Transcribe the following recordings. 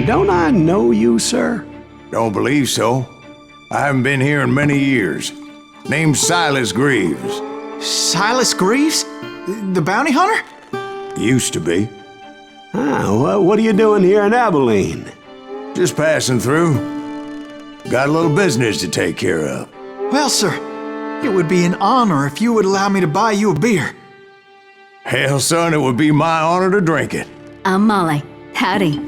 don't I know you, sir? Don't believe so. I haven't been here in many years. Name's Silas Greaves. Silas Greaves? The bounty hunter? Used to be. Ah, what are you doing here in Abilene? Just passing through. Got a little business to take care of. Well, sir, it would be an honor if you would allow me to buy you a beer. Hell, son, it would be my honor to drink it. I'm Molly. Howdy.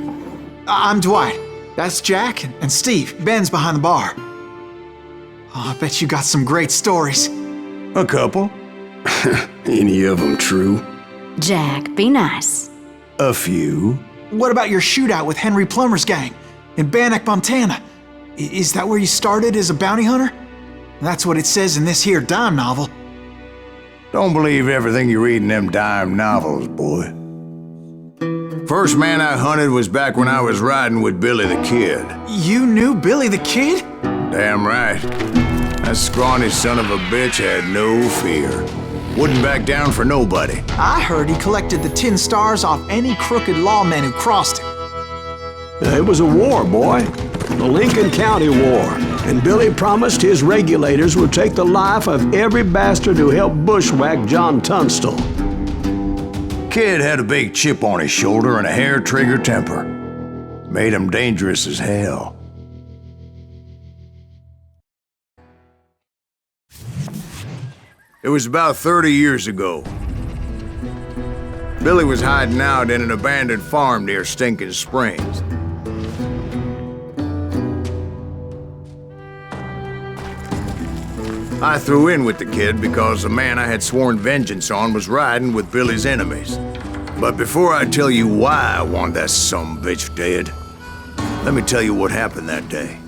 I'm Dwight. That's Jack and Steve. Ben's behind the bar. Oh, I bet you got some great stories. A couple. Any of them true? Jack, be nice. A few. What about your shootout with Henry Plummer's gang in Bannock, Montana? Is that where you started as a bounty hunter? That's what it says in this here dime novel. Don't believe everything you read in them dime novels, boy. First man I hunted was back when I was riding with Billy the Kid. You knew Billy the Kid? Damn right. That scrawny son of a bitch had no fear. Wouldn't back down for nobody. I heard he collected the 10 stars off any crooked lawman who crossed him. It was a war, boy. The Lincoln County War. And Billy promised his regulators would take the life of every bastard who helped bushwhack John Tunstall. Kid had a big chip on his shoulder and a hair-trigger temper. Made him dangerous as hell. It was about 30 years ago. Billy was hiding out in an abandoned farm near Stinking Springs. I threw in with the kid because the man I had sworn vengeance on was riding with Billy's enemies. But before I tell you why I want that sumbitch dead, let me tell you what happened that day.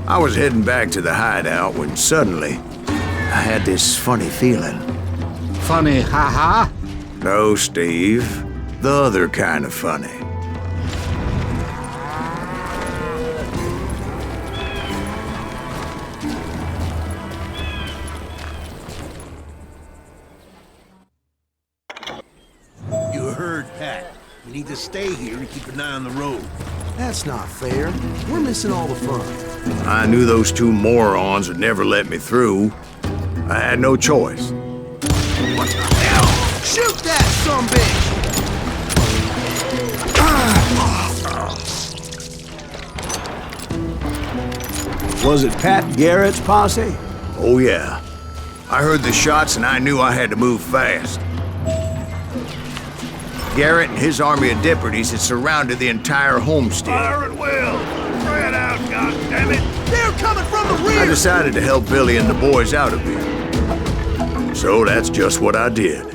I was heading back to the hideout when suddenly I had this funny feeling. Funny, ha-ha? No, Steve. The other kind of funny. You heard Pat. We need to stay here and keep an eye on the road. That's not fair. We're missing all the fun. I knew those two morons would never let me through. I had no choice. What the hell? Shoot that sumbitch! Was it Pat Garrett's posse? Oh yeah. I heard the shots and I knew I had to move fast. Garrett and his army of deputies had surrounded the entire homestead. Fire at will! Spread out, goddammit! They're coming from the rear! I decided to help Billy and the boys out of here. So that's just what I did.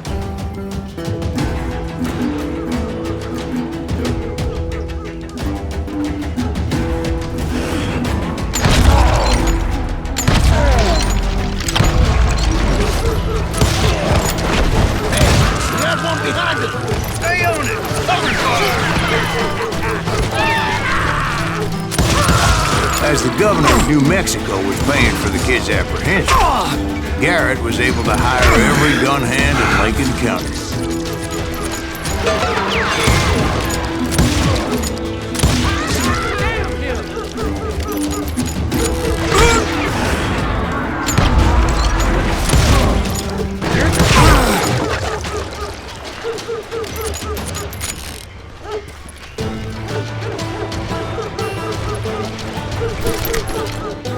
As the governor of New Mexico was paying for the kid's apprehension, Garrett was able to hire every gun hand in Lincoln County.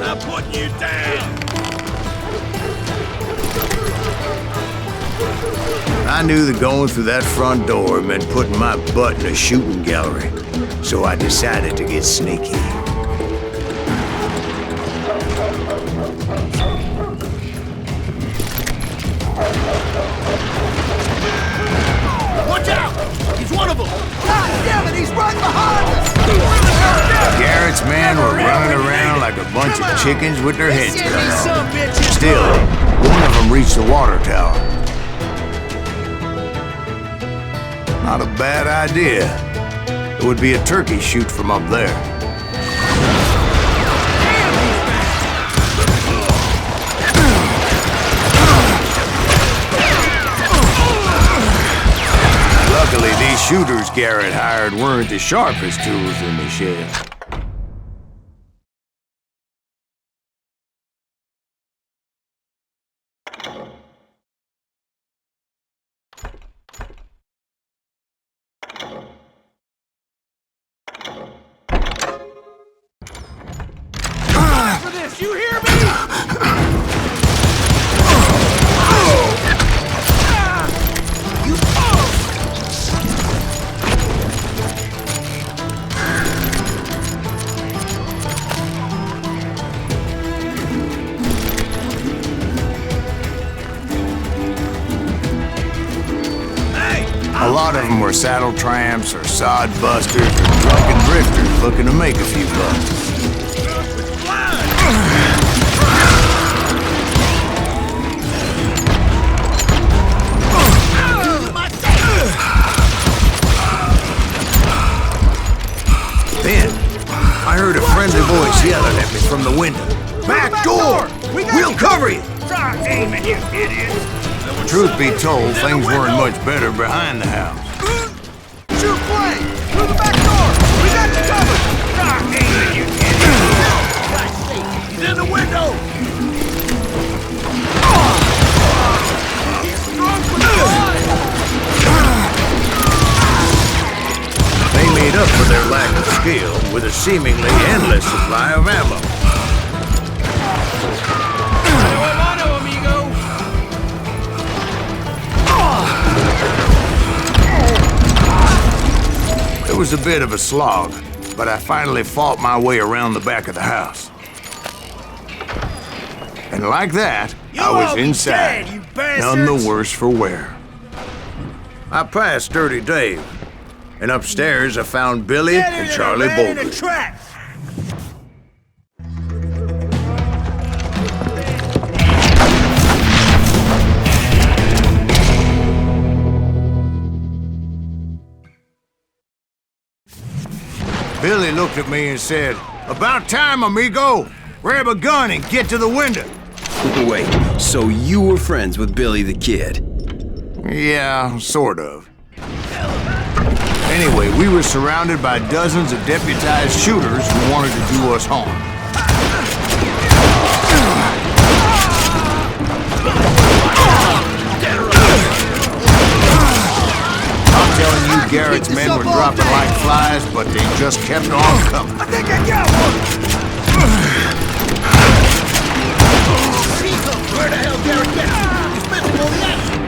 I'm putting you down! I knew that going through that front door meant putting my butt in a shooting gallery, so I decided to get sneaky. Watch out! He's one of them! God damn it, he's right behind us! Garrett's men were running around like a bunch of chickens with their heads cut off. Still, one of them reached the water tower. Not a bad idea. It would be a turkey shoot from up there. Luckily, these shooters Garrett hired weren't the sharpest tools in the shed. For this, you hear me? A lot of them were saddle tramps or sod busters or drunken drifters looking to make a few bucks. Then, I heard a friendly voice yelling at me from the window. Back door! We'll cover you! Stop aiming, you idiot! Truth be told, things weren't much better behind the house. Shoot plane! Through the back door! We got you covered! Stop aiming, you idiot! He's in the window! They made up for their lack of skill with a seemingly endless supply of ammo. Mano, amigo! It was a bit of a slog, but I finally fought my way around the back of the house. And like that, I was inside, none the worse for wear. I passed Dirty Dave, and upstairs I found Billy and Charlie Bolton. Billy looked at me and said, "About time, amigo! Grab a gun and get to the window." Wait, so you were friends with Billy the Kid? Yeah, sort of. Anyway, we were surrounded by dozens of deputized shooters who wanted to do us harm. I'm telling you, Garrett's men were dropping like flies, but they just kept on coming. I think I got one! Where the hell Garrett get? He's missing all the action!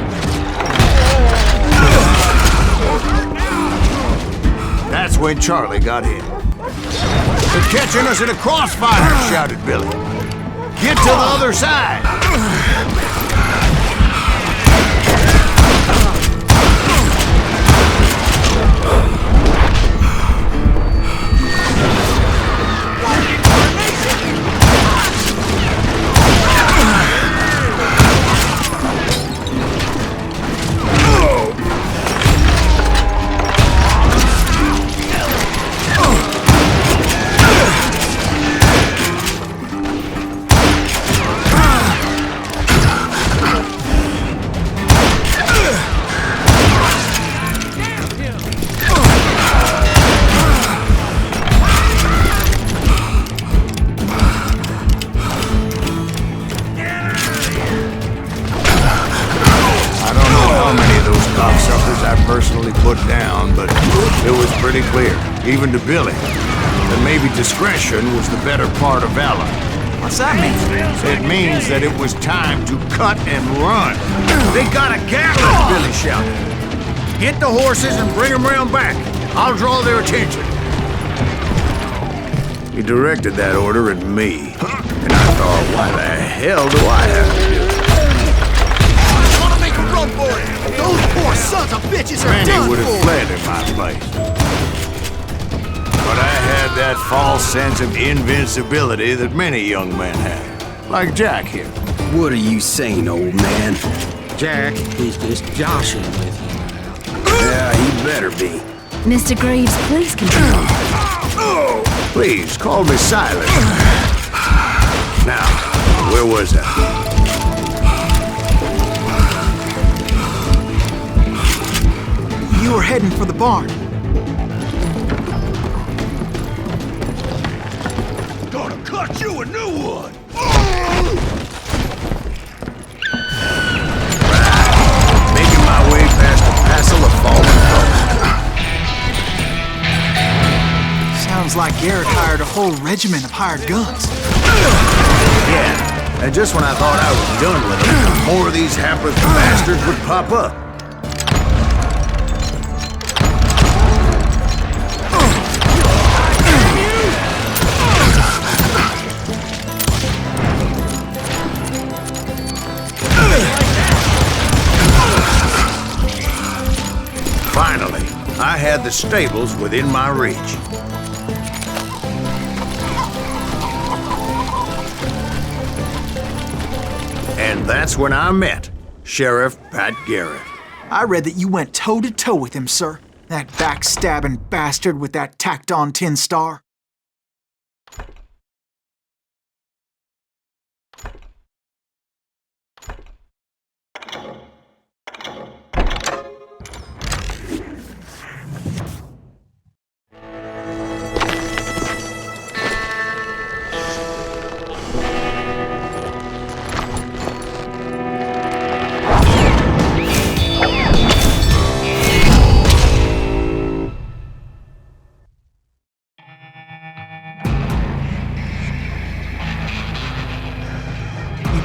That's when Charlie got in. "They're catching us in a crossfire," shouted Billy. "Get to the other side!" Personally put down, but it was pretty clear, even to Billy, that maybe discretion was the better part of valor. What's that mean? It means that it was time to cut and run. "They got a Gatling!" Billy shouted. "Get the horses and bring them round back. I'll draw their attention." He directed that order at me, and I thought, why the hell do I have to do it? Run for it! Those poor sons of bitches are Many done would have for! fled in my place. But I had that false sense of invincibility that many young men have. Like Jack here. What are you saying, old man? Jack, he's just joshing with you. Yeah, he better be. Mr. Greaves, please continue. Please, call me Silent. Now, where was I? You were heading for the barn. Gonna cut you a new one! Making my way past a passel of fallen folks. Sounds like Garrett hired a whole regiment of hired guns. Yeah, and just when I thought I was done with them, more of these hapless bastards would pop up. Finally, I had the stables within my reach. And that's when I met Sheriff Pat Garrett. I read that you went toe-to-toe with him, sir. That backstabbing bastard with that tacked-on tin star.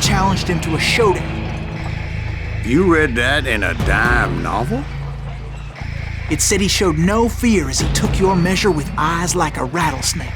Challenged him to a showdown. You read that in a dime novel? It said he showed no fear as he took your measure with eyes like a rattlesnake.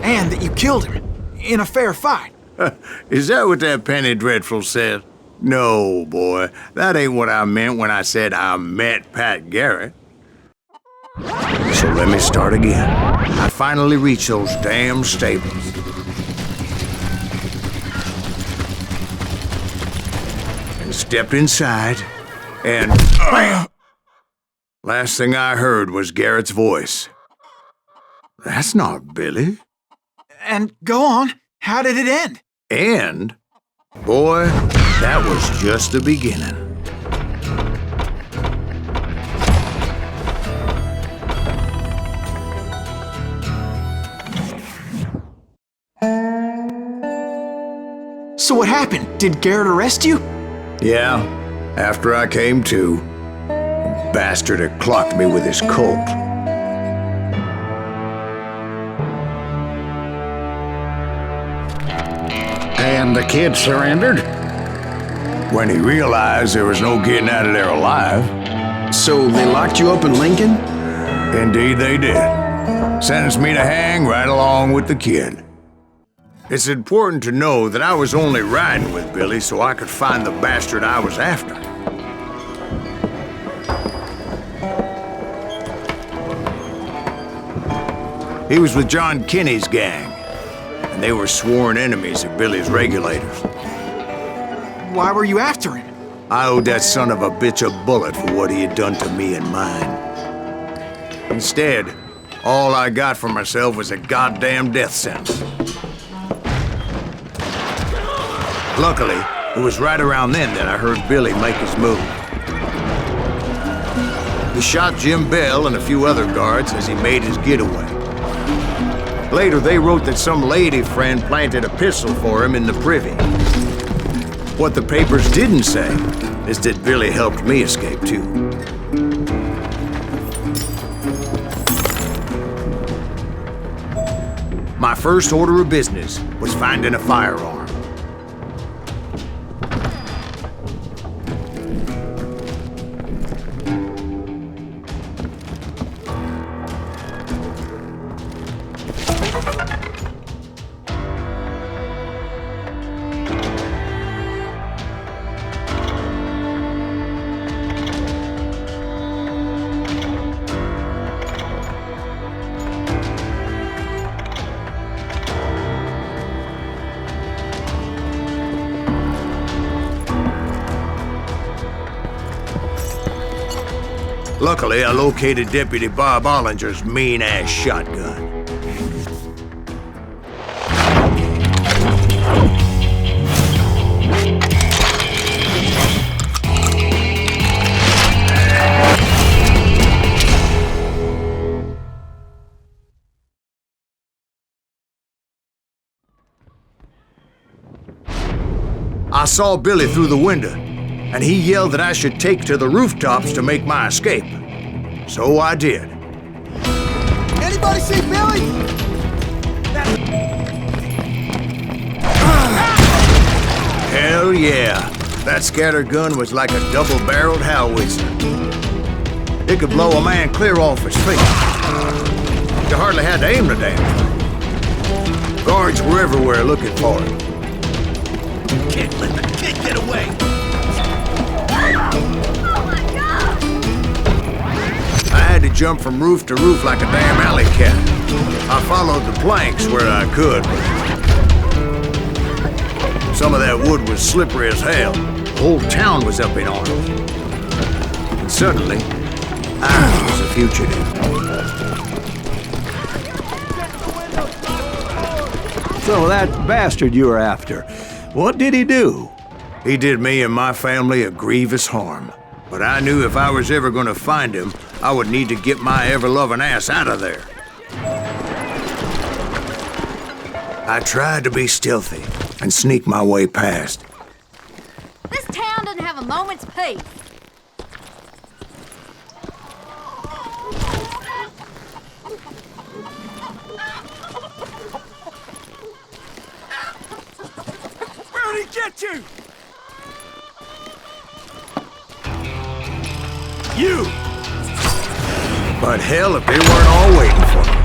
And that you killed him in a fair fight. Is that what that penny dreadful said? No, boy. That ain't what I meant when I said I met Pat Garrett. So let me start again. I finally reached those damn stables. And stepped inside, and bam! Last thing I heard was Garrett's voice. That's not Billy. And go on, how did it end? And, boy, that was just the beginning. So what happened? Did Garrett arrest you? Yeah, after I came to, the bastard had clocked me with his Colt. And the kid surrendered? When he realized there was no getting out of there alive. So they locked you up in Lincoln? Indeed they did. Sentenced me to hang right along with the kid. It's important to know that I was only riding with Billy so I could find the bastard I was after. He was with John Kinney's gang, and they were sworn enemies of Billy's regulators. Why were you after him? I owed that son of a bitch a bullet for what he had done to me and mine. Instead, all I got for myself was a goddamn death sentence. Luckily, it was right around then that I heard Billy make his move. He shot Jim Bell and a few other guards as he made his getaway. Later, they wrote that some lady friend planted a pistol for him in the privy. What the papers didn't say is that Billy helped me escape, too. My first order of business was finding a firearm. Luckily, I located Deputy Bob Ollinger's mean-ass shotgun. I saw Billy through the window, and he yelled that I should take to the rooftops to make my escape. So I did. Anybody see Billy? Hell yeah. That scatter gun was like a double-barreled howitzer. It could blow a man clear off his feet. You hardly had to aim the damn thing. Guards were everywhere looking for it. Can't let the kid get away! I had to jump from roof to roof like a damn alley cat. I followed the planks where I could. Some of that wood was slippery as hell. The whole town was up in arms. And suddenly, I was a fugitive. So that bastard you were after, what did he do? He did me and my family a grievous harm. But I knew if I was ever gonna find him, I would need to get my ever-loving ass out of there. I tried to be stealthy and sneak my way past. This town doesn't have a moment's peace. Where'd he get you? You! But hell, if they weren't all waiting for me.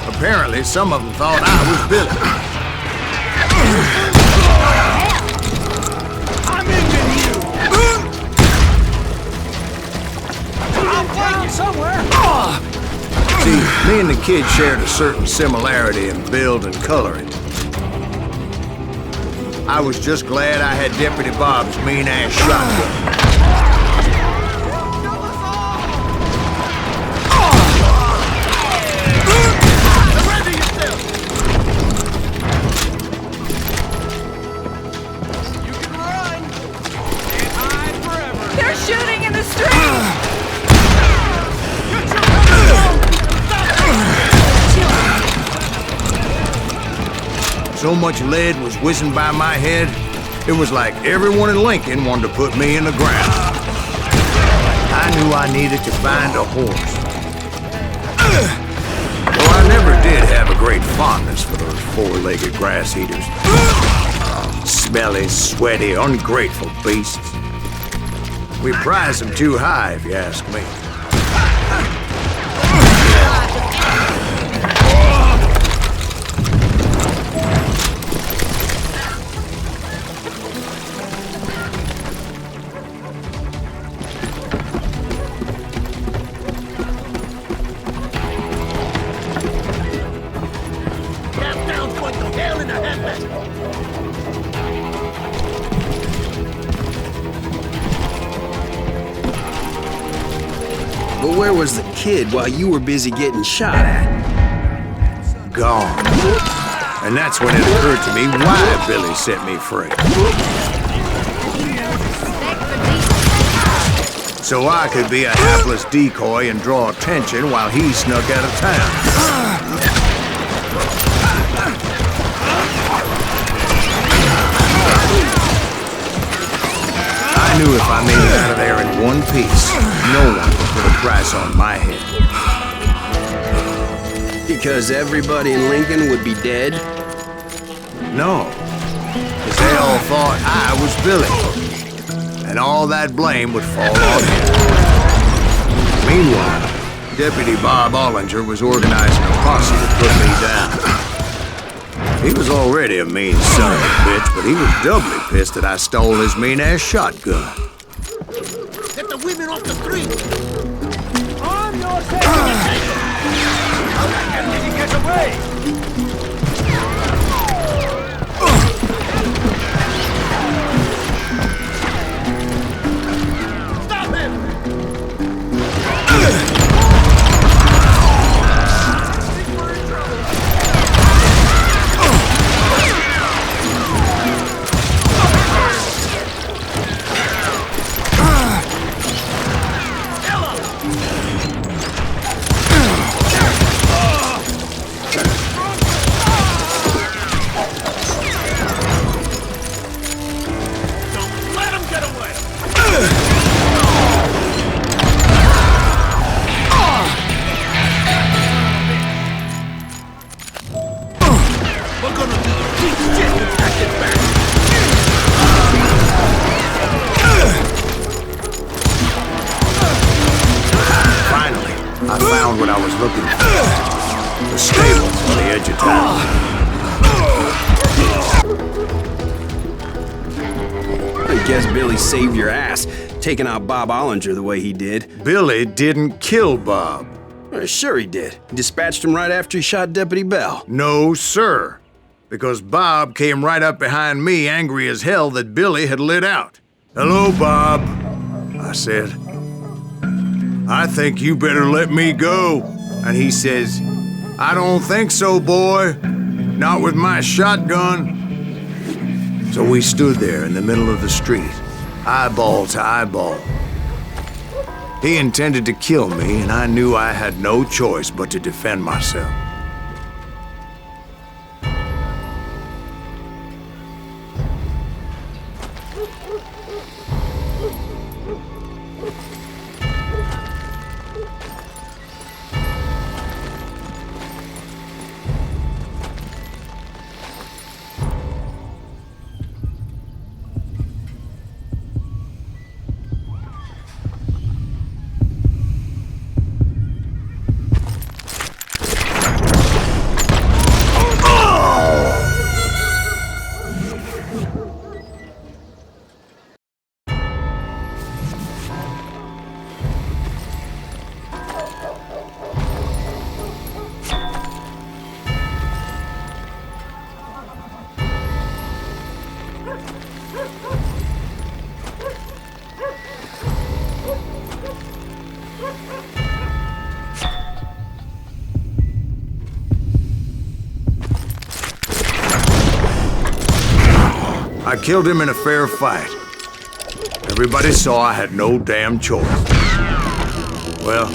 Apparently, some of them thought I was Billy. I'm ending you! I'll find you somewhere! See, me and the kid shared a certain similarity in build and coloring. I was just glad I had Deputy Bob's mean-ass shotgun. They're shooting in the street! So much lead was whizzing by my head, it was like everyone in Lincoln wanted to put me in the ground. I knew I needed to find a horse. Though I never did have a great fondness for those four-legged grass eaters. Smelly, sweaty, ungrateful beasts. We prize them too high, if you ask me. But where was the kid while you were busy getting shot at? Gone. And that's when it occurred to me why Billy set me free. So I could be a hapless decoy and draw attention while he snuck out of town. I knew if I made it out of there in one piece, no one would put a price on my head. Because everybody in Lincoln would be dead? No, because they all thought I was Billy, and all that blame would fall on him. Meanwhile, Deputy Bob Ollinger was organizing a posse to put me down. He was already a mean son of a bitch, but he was doubly pissed that I stole his mean-ass shotgun. Get the women off the street! On your head! How the hell did he get away? Stop him! Guess Billy saved your ass, taking out Bob Ollinger the way he did. Billy didn't kill Bob. Sure he did. He dispatched him right after he shot Deputy Bell. No, sir. Because Bob came right up behind me, angry as hell that Billy had lit out. "Hello, Bob," I said. "I think you better let me go." And he says, "I don't think so, boy. Not with my shotgun." So we stood there in the middle of the street, eyeball to eyeball. He intended to kill me, and I knew I had no choice but to defend myself. I killed him in a fair fight. Everybody saw I had no damn choice. Well,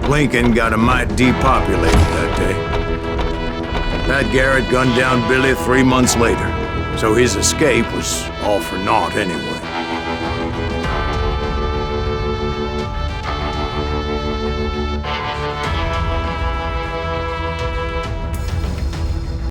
Lincoln got a mite depopulated that day. Pat Garrett gunned down Billy 3 months later, so his escape was all for naught anyway.